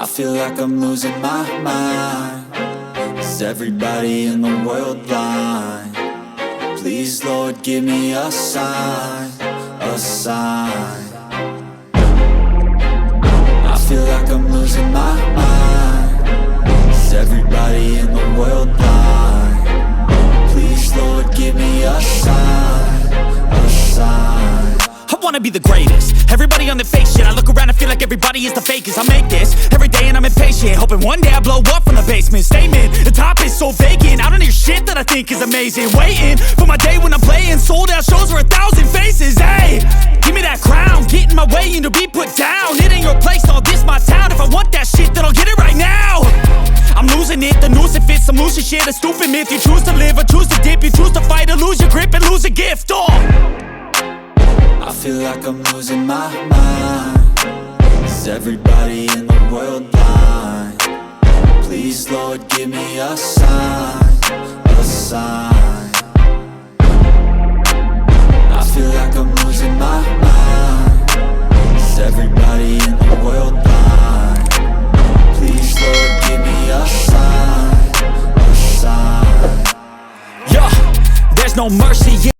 I feel like I'm losing my mind. Is everybody in the world blind? Please, Lord, give me a sign, a sign. I feel like I'm losing my mind. Is everybody in the world blind? Please, Lord, give me a sign, a sign. I wanna be the greatest. Everybody on the fake shit. I look around and feel like everybody is the fakest. I make this every day and I'm impatient, hoping one day I blow up from the basement. Statement, the top is so vacant. I don't hear shit that I think is amazing. Waiting for my day when I'm playing sold out shows for 1,000 faces. Hey, give me that crown, get in my way and to be put down. It ain't your place, all this my town. If I want that shit, then I'll get it right now. I'm losing it, the noose it fits. I'm losing shit, a stupid myth. You choose to live or choose to dip. You choose to fight or lose your grip and lose a gift. I feel like I'm losing my mind. Is everybody in the world blind? Please, Lord, give me a sign, a sign. I feel like I'm losing my mind. Is everybody in the world blind? Please, Lord, give me a sign, a sign. Yeah, there's no mercy.